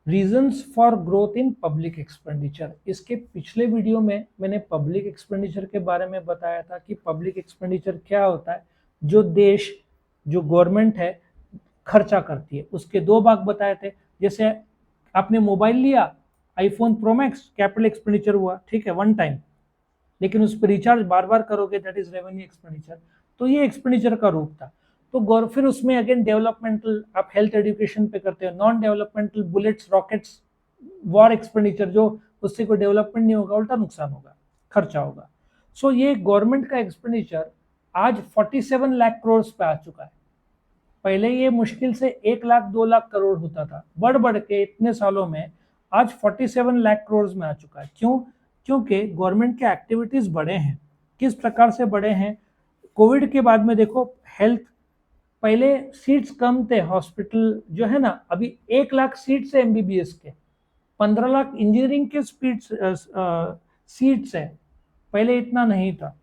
Reasons for growth in public expenditure. इसके पिछले video में मैंने पब्लिक एक्सपेंडिचर के बारे में बताया था कि पब्लिक एक्सपेंडिचर क्या होता है, जो देश, जो गवर्नमेंट है खर्चा करती है। उसके दो भाग बताए थे। जैसे आपने मोबाइल लिया, iPhone pro max, capital expenditure हुआ, ठीक है, वन टाइम, लेकिन उस पर रिचार्ज बार बार करोगे, दैट इज रेवेन्यू एक्सपेंडिचर। तो ये एक्सपेंडिचर का रूप था। तो गौर फिर उसमें अगेन डेवलपमेंटल, आप हेल्थ एजुकेशन पे करते हो, non developmental, bullets, rockets, war expenditure, जो उससे कोई डेवलपमेंट नहीं होगा, उल्टा नुकसान होगा, खर्चा होगा। सो ये गवर्नमेंट का एक्सपेंडिचर आज 47 लाख करोड़ पे आ चुका है। पहले ये मुश्किल से 1 लाख 2 लाख करोड़ होता था, बढ़ बढ़ के इतने सालों में आज 47 लाख करोड़ में आ चुका है। क्यों? क्योंकि गवर्नमेंट के एक्टिविटीज बढ़े हैं। किस प्रकार से बढ़े हैं? कोविड के बाद में देखो, हेल्थ, पहले सीट्स कम थे हॉस्पिटल जो है ना, अभी 1 लाख सीट्स है एमबीबीएस के, 15 लाख इंजीनियरिंग के सीट्स है, पहले इतना नहीं था।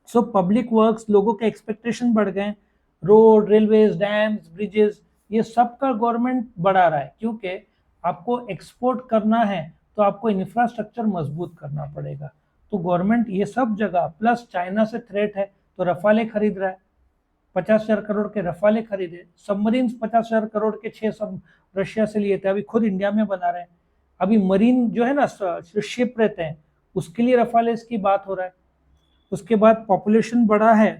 सो पब्लिक वर्क्स, लोगों के एक्सपेक्टेशन बढ़ गए, रोड, रेलवेज, डैम्स, ब्रिजेस, ये सब का गवर्नमेंट बढ़ा रहा है। क्योंकि आपको एक्सपोर्ट करना है तो आपको इंफ्रास्ट्रक्चर मजबूत करना पड़ेगा। तो गवर्नमेंट ये सब जगह, प्लस चाइना से थ्रेट है तो रफाले खरीद रहा है, 50,000 करोड़ के रफाले खरीदे। सबमरीन 50,000 करोड़ के 6 सब रशिया से लिए थे, अभी खुद इंडिया में बना रहे हैं। अभी मरीन जो है ना, जो शिप रहते हैं, उसके लिए रफाले की बात हो रहा है। उसके बाद पॉपुलेशन बढ़ा है,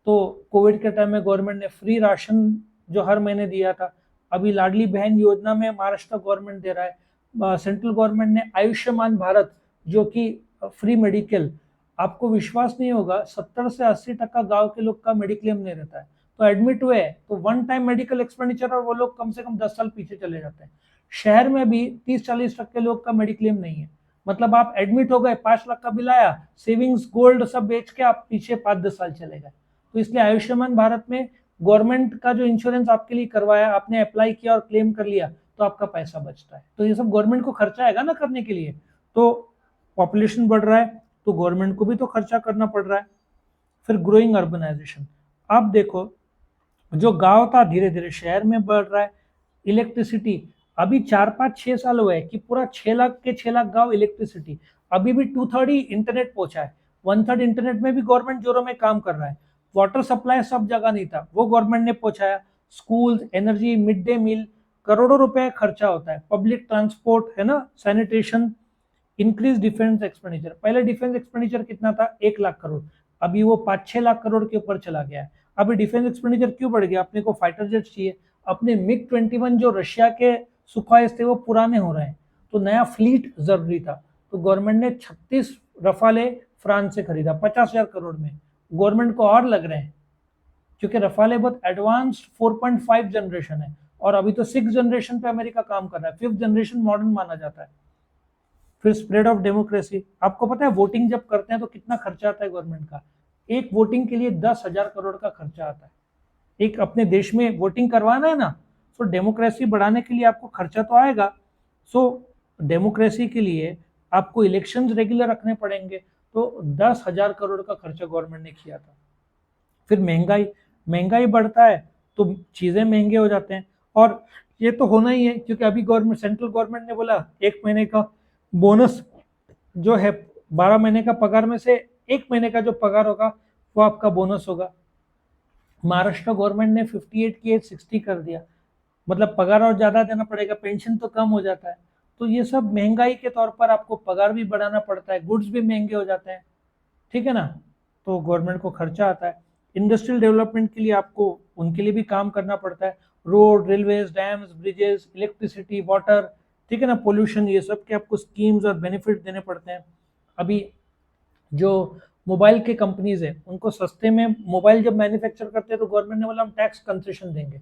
तो कोविड के टाइम में गवर्नमेंट ने फ्री राशन जो हर महीने दिया था। अभी लाडली बहन योजना में महाराष्ट्र गवर्नमेंट दे रहा है। सेंट्रल गवर्नमेंट ने आयुष्मान भारत, जो कि फ्री मेडिकल, आपको विश्वास नहीं होगा, 70 से 80% गांव के लोग का मेडिक्लेम नहीं रहता है, तो एडमिट हुए तो वन टाइम मेडिकल एक्सपेंडिचर, और वो लोग कम से कम 10 साल पीछे चले जाते हैं। शहर में भी 30-40% लोग का मेडिक्लेम नहीं है। मतलब आप एडमिट हो गए, 5 लाख का बिल आया, सेविंग्स, गोल्ड सब बेच के आप पीछे 5-10 साल चले गए। तो इसलिए आयुष्मान भारत में गवर्नमेंट का जो इंश्योरेंस आपके लिए करवाया, आपने अप्लाई किया और क्लेम कर लिया, तो आपका पैसा बचता है। तो ये सब गवर्नमेंट को खर्चा आएगा ना करने के लिए। तो पॉपुलेशन बढ़ रहा है तो गवर्नमेंट को भी तो खर्चा करना पड़ रहा है। फिर ग्रोइंग अर्बनाइजेशन, आप देखो, जो गांव था धीरे धीरे शहर में बढ़ रहा है। इलेक्ट्रिसिटी, अभी 4-5-6 साल हुए कि पूरा 6 लाख के 6 लाख गांव इलेक्ट्रिसिटी, अभी भी 2/3 ही इंटरनेट पहुंचा है। 1/3 इंटरनेट में भी गवर्नमेंट जोरों में काम कर रहा है। वाटर सप्लाई सब जगह नहीं था, वो गवर्नमेंट ने पहुंचाया। School, energy, mid day meal, करोड़ों रुपए खर्चा होता है। पब्लिक ट्रांसपोर्ट है ना, सैनिटेशन, इंक्रीज डिफेंस एक्सपेंडिचर। पहले डिफेंस एक्सपेंडिचर कितना था? 1 लाख करोड़, अभी वो 5-6 लाख करोड़ के ऊपर चला गया है। अभी डिफेंस एक्सपेंडिचर क्यों बढ़ गया? अपने को फाइटर जेट चाहिए, अपने मिग-21 जो रशिया के सुखाइस थे वो पुराने हो रहे हैं, तो नया फ्लीट जरूरी था। तो गवर्नमेंट ने 36 रफाले फ्रांस से खरीदा 50,000 करोड़ में। गवर्नमेंट को और लग रहे हैं, क्योंकि रफाले बहुत एडवांस्ड 4.5 जनरेशन है, और अभी तो 6 जनरेशन पे अमेरिका काम कर रहा है, 5th जनरेशन मॉडर्न माना जाता है। फिर स्प्रेड ऑफ डेमोक्रेसी, आपको पता है वोटिंग जब करते हैं तो कितना खर्चा आता है गवर्नमेंट का? एक वोटिंग के लिए 10,000 करोड़ का खर्चा आता है। एक अपने देश में वोटिंग करवाना है ना, तो डेमोक्रेसी बढ़ाने के लिए आपको खर्चा तो आएगा। सो डेमोक्रेसी के लिए आपको इलेक्शंस रेगुलर रखने पड़ेंगे, तो 10,000 करोड़ का खर्चा गवर्नमेंट ने किया था। फिर महंगाई, महंगाई बढ़ता है तो चीजें महंगे हो जाते हैं, और ये तो होना ही है, क्योंकि अभी गवर्नमेंट, सेंट्रल गवर्नमेंट ने बोला 1 महीने का बोनस जो है, 12 महीने का पगार में से 1 महीने का जो पगार होगा वो आपका बोनस होगा। महाराष्ट्र गवर्नमेंट ने 58 की एज 60 कर दिया, मतलब पगार और ज्यादा देना पड़ेगा, पेंशन तो कम हो जाता है। तो ये सब महंगाई के तौर पर आपको पगार भी बढ़ाना पड़ता है, गुड्स भी महंगे हो जाते हैं, ठीक है ना। तो गवर्नमेंट को खर्चा आता है। इंडस्ट्रियल डेवलपमेंट के लिए आपको उनके लिए भी काम करना पड़ता है, road, railways, dams, bridges, electricity, water, ठीक है ना, पोल्यूशन, ये सब के आपको स्कीम्स और बेनिफिट देने पड़ते हैं। अभी जो मोबाइल के कंपनीज है, उनको सस्ते में मोबाइल जब मैन्युफैक्चर करते हैं तो गवर्नमेंट ने बोला हम टैक्स कंसेशन देंगे।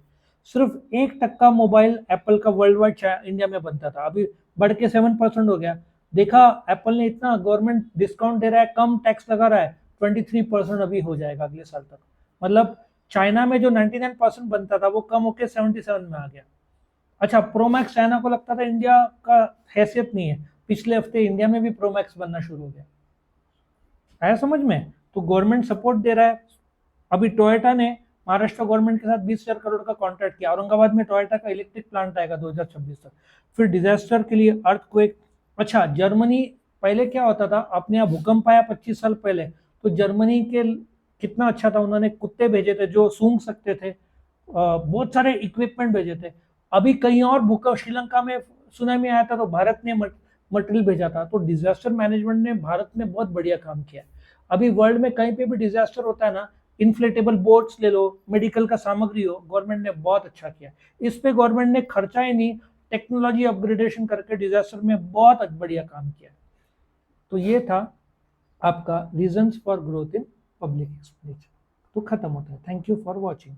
सिर्फ 1% मोबाइल एप्पल का वर्ल्ड वाइड इंडिया में बनता था, अभी बढ़ के 7% हो गया। देखा, एप्पल ने इतना गवर्नमेंट डिस्काउंट दे रहा है, कम टैक्स लगा रहा है, 23% अभी हो जाएगा अगले साल तक। मतलब चाइना में जो 99% बनता था वो कम होकर 77 में आ गया। अच्छा, प्रोमैक्स चाइना को लगता था इंडिया का हैसियत नहीं है, पिछले हफ्ते इंडिया में भी प्रोमैक्स बनना शुरू हो गया। आया समझ में? तो गवर्नमेंट सपोर्ट दे रहा है। अभी टोयोटा ने महाराष्ट्र गवर्नमेंट के साथ 20,000 करोड़ का कॉन्ट्रैक्ट किया। औरंगाबाद में टोयोटा का इलेक्ट्रिक प्लांट आएगा 2026 तक। फिर डिजास्टर के लिए अर्थक्वेक। अच्छा, जर्मनी पहले क्या होता था, अपने यहाँ भूकंप आया 25 साल पहले, तो जर्मनी के कितना अच्छा था, उन्होंने कुत्ते भेजे थे जो सूंघ सकते थे, बहुत सारे इक्विपमेंट भेजे थे। अभी कहीं और भूकंप, श्रीलंका में सुनामी आया था तो भारत ने मटेरियल भेजा था। तो डिजास्टर मैनेजमेंट ने भारत में बहुत बढ़िया काम किया है। अभी वर्ल्ड में कहीं पे भी डिजास्टर होता है ना, इन्फ्लेटेबल बोट्स ले लो, मेडिकल का सामग्री हो, गवर्नमेंट ने बहुत अच्छा किया। इस पे गवर्नमेंट ने खर्चा ही नहीं, टेक्नोलॉजी अपग्रेडेशन करके डिजास्टर में बहुत बढ़िया काम किया। तो ये था आपका reasons for growth in public expenditure. तो खत्म होता है। Thank you for watching.